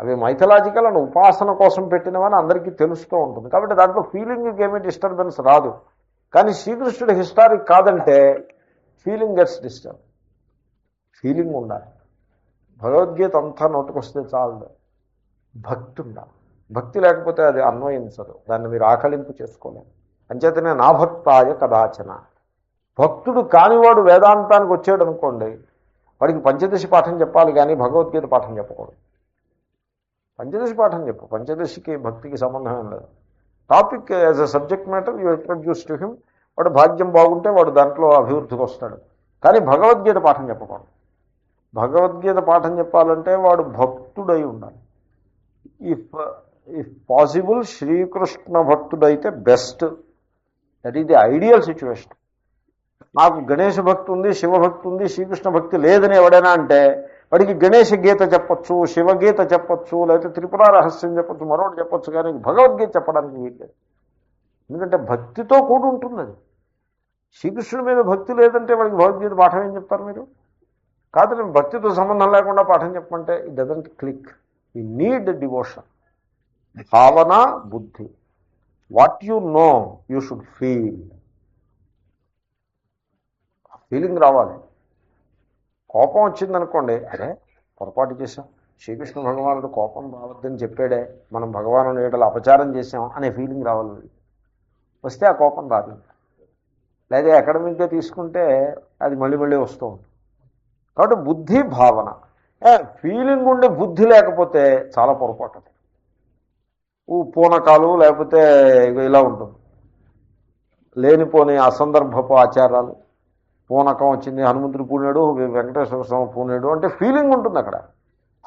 అవి మైథలాజికల్ అండ్ ఉపాసన కోసం పెట్టినవని అందరికీ తెలుస్తూ ఉంటుంది. కాబట్టి దాంట్లో ఫీలింగ్కి ఏమీ డిస్టర్బెన్స్ రాదు. కానీ శ్రీకృష్ణుడు హిస్టారిక్ కాదంటే ఫీలింగ్ గెట్స్ డిస్టర్బ్. ఫీలింగ్ ఉండాలి. భగవద్గీత అంతా నోటుకొస్తే చాలు. భక్తి ఉండాలి. భక్తి లేకపోతే అది అన్వయించదు, దాన్ని మీరు ఆకలింపు చేసుకోలేరు. అంచేతనే నా భక్తాయ కదాచన. భక్తుడు కానివాడు వేదాంతానికి వచ్చాడు అనుకోండి, వాడికి పంచదశి పాఠం చెప్పాలి కానీ భగవద్గీత పాఠం చెప్పకూడదు. పంచదశి పాఠం చెప్పు, పంచదశికి భక్తికి సంబంధం ఏం లేదు. Topic as a subject matter you introduce to him. వాడు భాగ్యం బాగుంటే వాడు దాంట్లో అభివృద్ధికి వస్తాడు. కానీ భగవద్గీత పాఠం చెప్పకూడదు. భగవద్గీత పాఠం చెప్పాలంటే వాడు భక్తుడై ఉండాలి. ఇఫ్ పాసిబుల్ శ్రీకృష్ణ భక్తుడైతే best. That is the ideal situation. నాకు గణేష భక్తి ఉంది, శివభక్తి ఉంది, శ్రీకృష్ణ భక్తి లేదని ఎవడైనా అంటే వాడికి గణేష గీత చెప్పచ్చు, శివగీత చెప్పచ్చు, లేకపోతే త్రిపుర రహస్యం చెప్పచ్చు, మరొకటి చెప్పచ్చు, కానీ భగవద్గీత చెప్పడానికి వీల్లేదు. ఎందుకంటే భక్తితో కూడి ఉంటుంది అది. శ్రీకృష్ణుడి మీద భక్తి లేదంటే వాడికి భగవద్గీత పాఠం ఏం చెప్తారు మీరు? కాదు, నేను భక్తితో సంబంధం లేకుండా పాఠం చెప్పమంటే it doesn't click. You need devotion. భావన, బుద్ధి. What you know you should feel. Feeling రావాలి. కోపం వచ్చిందనుకోండి, అరే పొరపాటు చేసాం, శ్రీకృష్ణ భగవానుడు కోపం రావద్దని చెప్పాడే, మనం భగవాను ఏడలు అపచారం చేసాం అనే ఫీలింగ్ రావాలి. వస్తే ఆ కోపం రాదు. లేదా అకాడమిక్గా తీసుకుంటే అది మళ్ళీ మళ్ళీ వస్తూ ఉంటుంది. కాబట్టి బుద్ధి, భావన. ఫీలింగ్ ఉండే బుద్ధి లేకపోతే చాలా పొరపాటు. పూనకాలు లేకపోతే ఇలా ఉంటుంది. లేనిపోని అసందర్భపు ఆచారాలు. పూనకం వచ్చింది, హనుమంతుడు పూనాడు, వెంకటేశ్వర స్వామి పూనాడు అంటే ఫీలింగ్ ఉంటుంది అక్కడ.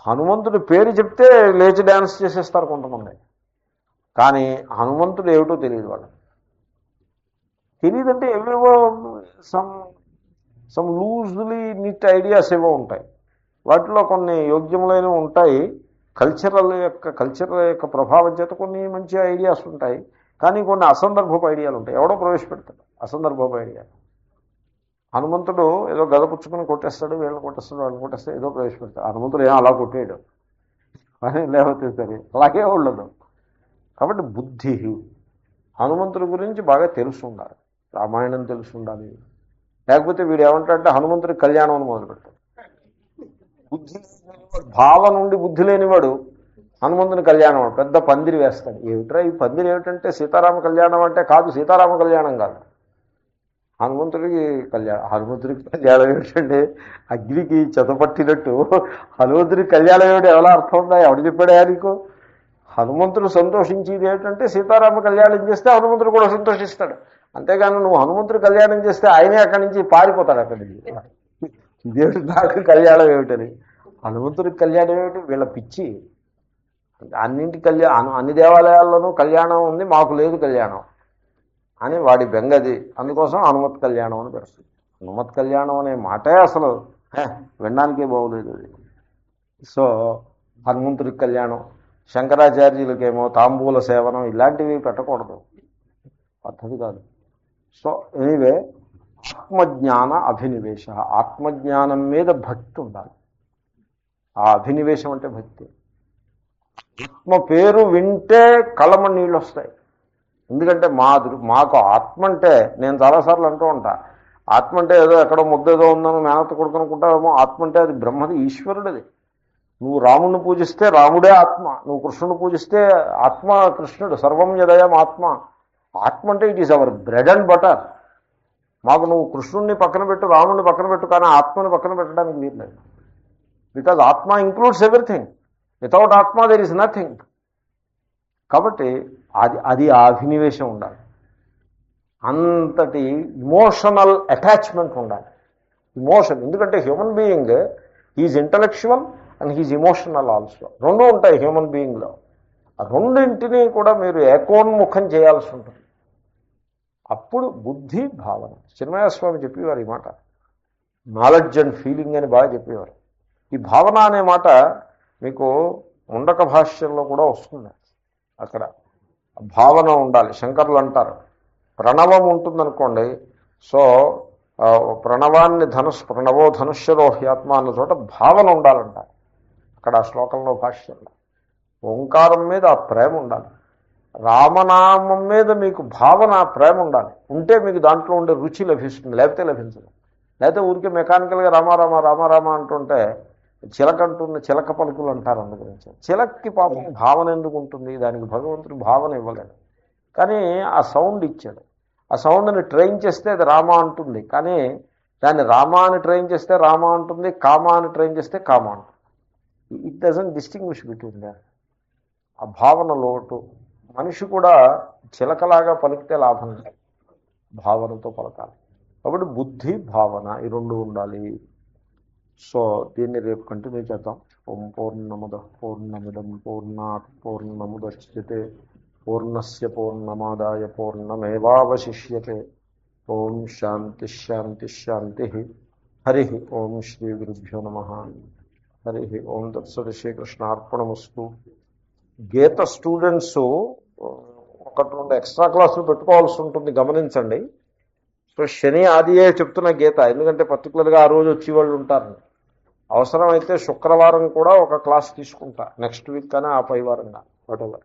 హనుమంతుడి పేరు చెప్తే లేచి డ్యాన్స్ చేసేస్తారు కొంతమంది. కానీ హనుమంతుడు ఏమిటో తెలియదు వాళ్ళకి. తెలియదంటే ఏవేవో సమ్ లూజ్లీ నీట్ ఐడియాస్ ఏవో ఉంటాయి. వాటిలో కొన్ని యోగ్యములైనవి ఉంటాయి. కల్చర్ యొక్క ప్రభావం చేత కొన్ని మంచి ఐడియాస్ ఉంటాయి. కానీ కొన్ని అసందర్భపు ఐడియాలు ఉంటాయి. ఎవడో ప్రవేశపెడతాడు అసందర్భపు ఐడియాలు. హనుమంతుడు ఏదో గద పుచ్చుకొని కొట్టేస్తాడు, వీళ్ళని కొట్టేస్తాడు, వాళ్ళని కొట్టేస్తాడు, ఏదో ప్రవేశపెడతాడు. హనుమంతుడు ఏమో అలా కొట్టేయడు అని లేకపోతే సరే అలాగే ఉండదు. కాబట్టి బుద్ధి. హనుమంతుడి గురించి బాగా తెలుసు ఉండాలి, రామాయణం తెలుసు ఉండాలి. లేకపోతే వీడు ఏమంటాడంటే హనుమంతుడి కళ్యాణం అని మొదలు పెడతాడు. బుద్ధి భావం నుండి బుద్ధి లేనివాడు హనుమంతుని కళ్యాణం పెద్ద పందిరి వేస్తాడు. ఏమిట్రా ఈ పందిరి ఏమిటంటే సీతారామ కళ్యాణం అంటే కాదు, సీతారామ కళ్యాణం కాదు, హనుమంతుడికి కళ్యాణం. హనుమంతుడికి కళ్యాణం ఏమిటంటే అగ్నికి చెతపట్టినట్టు హనుమంతుడికి కళ్యాణం ఏమిటి ఎవరో అర్థం ఉందా? ఎవడు చెప్పాడా నీకు? హనుమంతుడు సంతోషించేది ఏమిటంటే సీతారామ కళ్యాణం చేస్తే హనుమంతుడు కూడా సంతోషిస్తాడు. అంతేగాని నువ్వు హనుమంతుడు కళ్యాణం చేస్తే ఆయనే అక్కడి నుంచి పారిపోతాడు. అక్కడి నుంచి ఇదేమిటి నాకు కళ్యాణం ఏమిటని. హనుమంతుడికి కళ్యాణం ఏమిటి? వీళ్ళ పిచ్చి. అన్నింటి అన్ని దేవాలయాల్లోనూ కళ్యాణం ఉంది, మాకు లేదు కళ్యాణం అని వాడి బెంగది. అందుకోసం హనుమత్ కళ్యాణం అని పెడుతుంది. హనుమత్ కళ్యాణం అనే మాటే అసలు వినడానికే బాగోలేదు అది. సో హనుమంతుడికి కళ్యాణం, శంకరాచార్యులకేమో తాంబూల సేవనం, ఇలాంటివి పెట్టకూడదు, పద్ధతి కాదు. సో ఎనీవే, ఆత్మజ్ఞాన అభినివేశ. ఆత్మజ్ఞానం మీద భక్తి ఉండాలి. ఆ అభినివేశం అంటే భక్తి. ఆత్మ పేరు వింటే కళ్ళమ నీళ్ళు వస్తాయి. ఎందుకంటే మాకు ఆత్మ అంటే, నేను చాలాసార్లు అంటూ ఉంటా, ఆత్మ అంటే ఏదో ఎక్కడో ముద్ద ఏదో ఉందని మేనత్త కొడుకునుకుంటావేమో. ఆత్మ అంటే అది బ్రహ్మది, ఈశ్వరుడిది. నువ్వు రాముడిని పూజిస్తే రాముడే ఆత్మ, నువ్వు కృష్ణుని పూజిస్తే ఆత్మ కృష్ణుడు. సర్వం యదయం ఆత్మ. ఆత్మ అంటే it is our bread and butter. మాకు నువ్వు కృష్ణుడిని పక్కన పెట్టు, రాముడిని పక్కన పెట్టు, కానీ ఆత్మని పక్కన పెట్టడానికి వీల్లేదు. Because atma includes everything. Without atma there is nothing. కాబట్టి అది ఆ అభినివేశం ఉండాలి. అంతటి ఇమోషనల్ అటాచ్మెంట్ ఉండాలి. ఇమోషన్, ఎందుకంటే human being is intellectual and he's emotional also. రెండూ ఉంటాయి హ్యూమన్ బీయింగ్లో. ఆ రెండింటినీ కూడా మీరు ఏకోన్ముఖం చేయాల్సి ఉంటుంది. అప్పుడు బుద్ధి, భావన. చిన్మయస్వామి చెప్పేవారు ఈ మాట. నాలెడ్జ్ అండ్ ఫీలింగ్ అని బాగా చెప్పేవారు. ఈ భావన అనే మాట మీకు ముండక భాష్యంలో కూడా వస్తుంది. అక్కడ భావన ఉండాలి. శంకరులు అంటారు, ప్రణవం ఉంటుందనుకోండి. సో ప్రణవాన్ని ప్రణవో ధనుష్యరోహ్యాత్మ అన్న చోట భావన ఉండాలంట. అక్కడ ఆ శ్లోకంలో భాష్యంలో ఓంకారం మీద ఆ ప్రేమ ఉండాలి. రామనామం మీద మీకు భావన ప్రేమ ఉండాలి. ఉంటే మీకు దాంట్లో ఉండే రుచి లభిస్తుంది, లేకపోతే లభించదు. లేకపోతే ఊరికే మెకానికల్గా రామారామ రామారామ అంటుంటే చిలక అంటుంది, చిలక పలుకులు అంటారు. అందు గురించి చిలక్కి పాపం భావన ఎందుకు ఉంటుంది? దానికి భగవంతుడు భావన ఇవ్వలేదు. కానీ ఆ సౌండ్ ఇచ్చాడు. ఆ సౌండ్ని ట్రైన్ చేస్తే అది రామ అంటుంది. కానీ దాన్ని రామ అని ట్రైన్ చేస్తే రామ అంటుంది, కామ అని ట్రైన్ చేస్తే కామ అంటుంది. It doesn't distinguish between that. ఆ భావన లోటు. మనిషి కూడా చిలకలాగా పలికితే లాభం లేదు, భావనతో పలకాలి. కాబట్టి బుద్ధి భావన ఈ రెండు ఉండాలి. సో దీన్ని రేపు కంటిన్యూ చేద్దాం. ఓం పూర్ణముద పూర్ణమిదం పూర్ణాత్ పూర్ణముదచ్యతే పూర్ణస్య పూర్ణమాదాయ పూర్ణమేవావశిష్యతే. ఓం శాంతి శాంతి శాంతి. హరి ఓం శ్రీ గురుభ్యో నమః. హరి ఓం తత్సత్. శ్రీకృష్ణార్పణమస్తు. గీత స్టూడెంట్స్ ఒకటి రెండు ఎక్స్ట్రా క్లాసులు పెట్టుకోవాల్సి ఉంటుంది, గమనించండి. సో శని ఆదియే చెప్తున్న గీత, ఎందుకంటే పర్టికులర్గా ఆ రోజు వచ్చేవాళ్ళు ఉంటారు. అవసరమైతే శుక్రవారం కూడా ఒక క్లాస్ తీసుకుంటా, నెక్స్ట్ వీక్ కానీ ఆ పై వారంగా వాటెవర్.